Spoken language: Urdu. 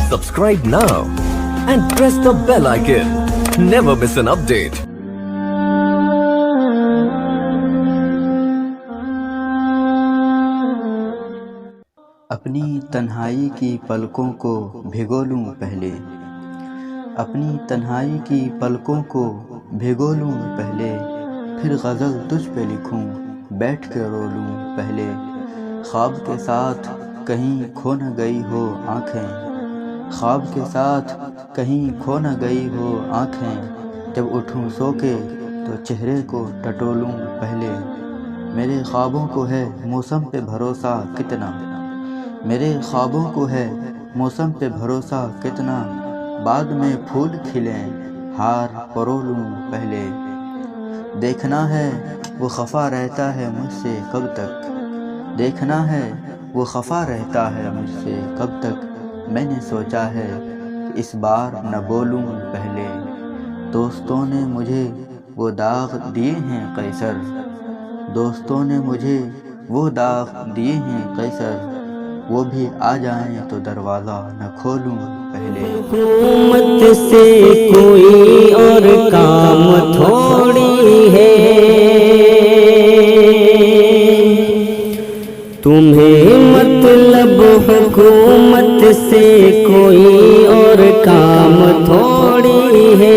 Subscribe now and press the bell icon. Never miss an update. اپنی تنہائی کی پلکوں کو بھگو لوں پہلے، اپنی تنہائی کی پلکوں کو بھگو لوں پہلے، پھر غزل تجھ پہ لکھوں بیٹھ کے رو لوں پہلے۔ خواب کے ساتھ کہیں کھو نہ گئی ہو آنکھیں، خواب کے ساتھ کہیں کھو نہ گئی ہو آنکھیں، جب اٹھوں سو کے تو چہرے کو ٹٹولوں پہلے۔ میرے خوابوں کو ہے موسم پہ بھروسہ کتنا، میرے خوابوں کو ہے موسم پہ بھروسہ کتنا، بعد میں پھول کھلیں ہار پرو لوں پہلے۔ دیکھنا ہے وہ خفا رہتا ہے مجھ سے کب تک، دیکھنا ہے وہ خفا رہتا ہے مجھ سے کب تک، میں نے سوچا ہے کہ اس بار نہ بولوں پہلے۔ دوستوں نے مجھے وہ داغ دیے ہیں قیصر، دوستوں نے مجھے وہ داغ دیے ہیں قیصر، وہ بھی آ جائیں تو دروازہ نہ کھولوں پہلے۔ حکومت سے کوئی اور کام تھوڑی ہے، تمہیں مطلب حکومت سے کوئی اور کام تھوڑی ہے۔